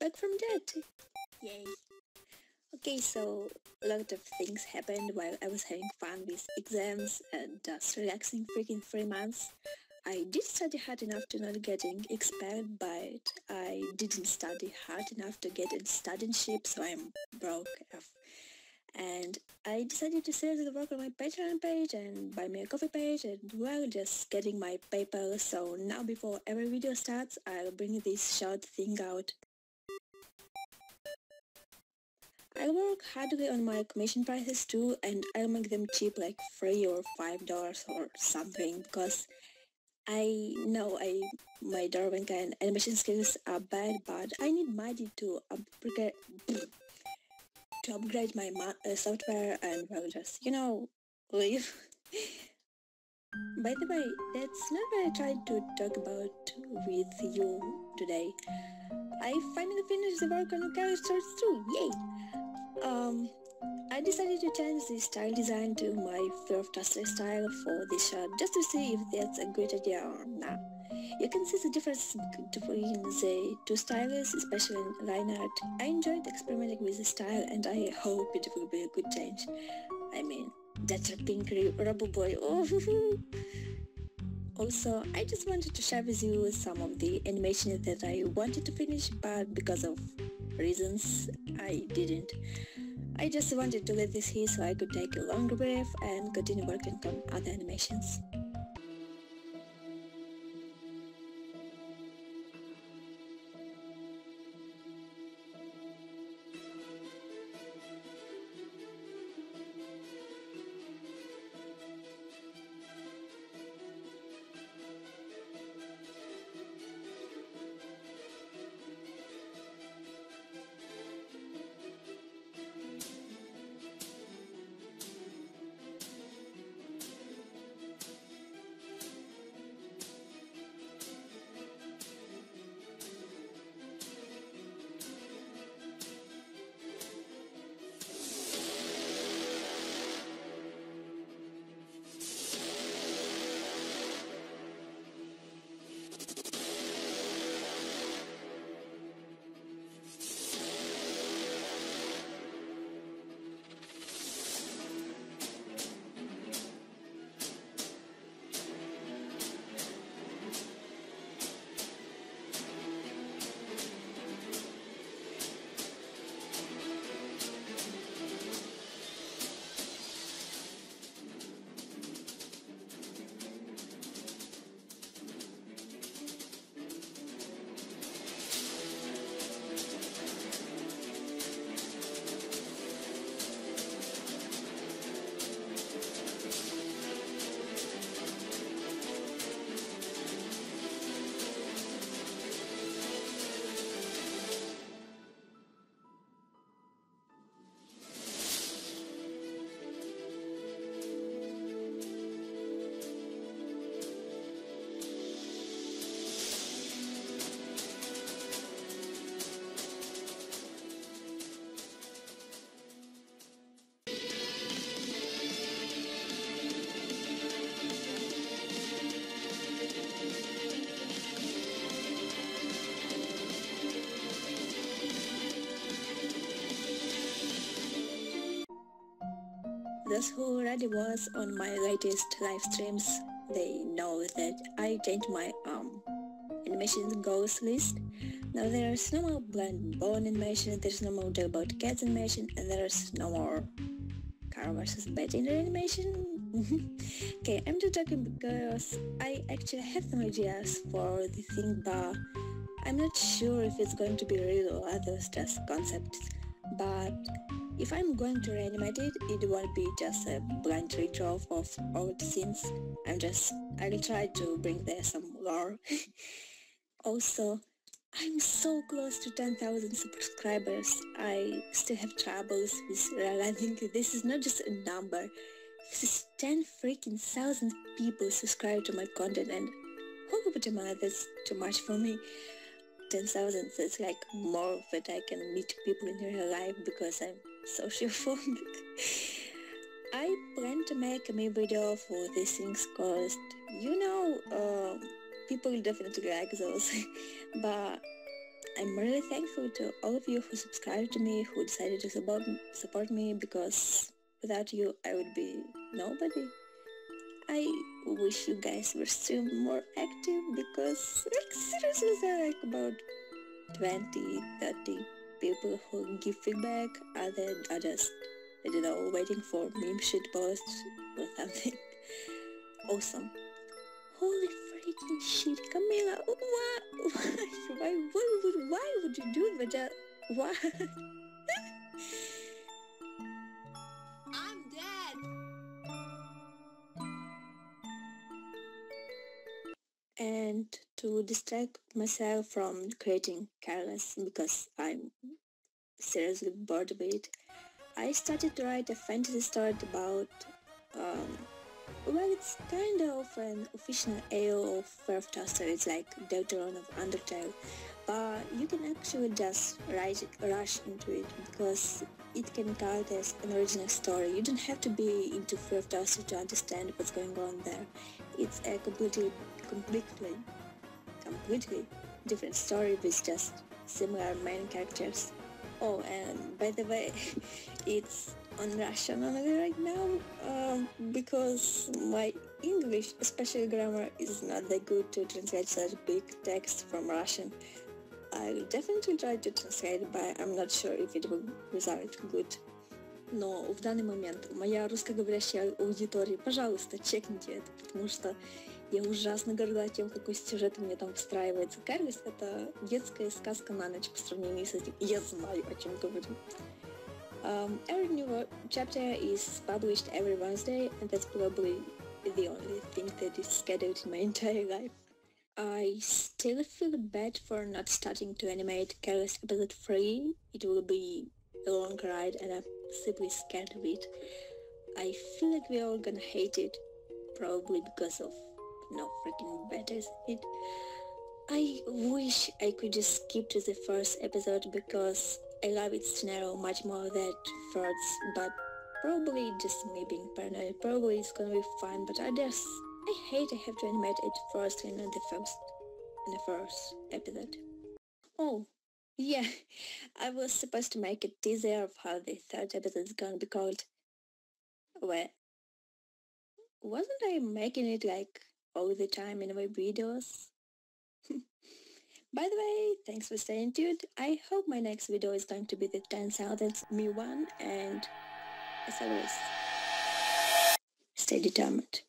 back from that. Yay. Okay, so a lot of things happened while I was having fun with exams and just relaxing freaking 3 months. I did study hard enough to not getting expelled, but I didn't study hard enough to get in studentship, so I'm broke F. And I decided to seriously work on my Patreon page and buy me a coffee page and, well, just getting my PayPal. So now before every video starts, I'll bring this short thing out. I'll work hardly on my commission prices too, and I'll make them cheap, like $3 or $5 or something, because I know my drawing and animation skills are bad, but I need money to upgrade my software and, well, just, live. By the way, that's not what I tried to talk about with you today. I finally finished the work on the characters too, yay! I decided to change the style design to my Fear of Tesla style for this shot, just to see if that's a good idea or not. You can see the difference between the two styles, especially in line art. I enjoyed experimenting with the style and I hope it will be a good change. I mean, that's a pink rubber boy. Oh, also, I just wanted to share with you some of the animations that I wanted to finish, but because of reasons, I didn't. I just wanted to let this here so I could take a longer breath and continue working on other animations. Those who already was on my latest live streams, they know that I changed my animation goals list. Now there's no more blind bone animation, there's no more jailbird cats animation, and there's no more car versus Batender animation. Okay, I'm just talking because I actually have some ideas for the thing, but I'm not sure if it's going to be real or others just concepts. But if I'm going to reanimate it, it won't be just a blind redraw of old scenes. I'll try to bring there some lore. Also, I'm so close to 10,000 subscribers. I still have troubles with realizing this is not just a number. This is 10 freaking thousand people subscribe to my content, and holy but that's too much for me. 10,000, that's like more that I can meet people in real life because I'm social phobic. I plan to make a meme video for these things cause, people definitely like those, but I'm really thankful to all of you who subscribed to me, who decided to support me, because without you I would be nobody. I wish you guys were still more active, because like seriously there are like about 20, 30 people who give feedback. Other are just, I don't know, waiting for meme shit posts or something. Awesome. Holy freaking shit, Camila! Why would you do that? Why? I'm dead. And to distract myself from creating Careless, because I'm seriously bored of it, I started to write a fantasy story about, um, well, it's kind of an official AO of Werftaster. It's like Deuteron of Undertale, but you can actually just rush into it, because it can count as an original story. You don't have to be into Werftaster to understand what's going on there. It's a completely different story with just similar main characters. Oh, and by the way, it's on Russian only right now, because my English, especially grammar, is not that good to translate such big text from Russian. I'll definitely try to translate, but I'm not sure if it will result good. Но в данный момент моя русскоговорящая аудитория, пожалуйста, чекните это, потому что я ужасно горда тем, какой сюжет у меня там встраивается. Карлис — это детская сказка на ночь по сравнению с этим. Я знаю, о чем говорю. Every new chapter is published every Wednesday, and that's probably the only thing that is scheduled in my entire life. I still feel bad for not starting to animate Careless episode 3. It will be a long ride and I'm simply scared of it. I feel like we're all gonna hate it, probably because of no freaking better it. I wish I could just skip to the first episode, because I love its scenario much more than first, but probably just me being paranoid. Probably it's gonna be fun, but I hate I have to animate it first in the first episode. Oh, yeah, I was supposed to make a teaser of how the third episode is gonna be called. Well, wasn't I making it like all the time in my videos? By the way, thanks for staying tuned. I hope my next video is going to be the 10,000th me one, and as always, stay determined.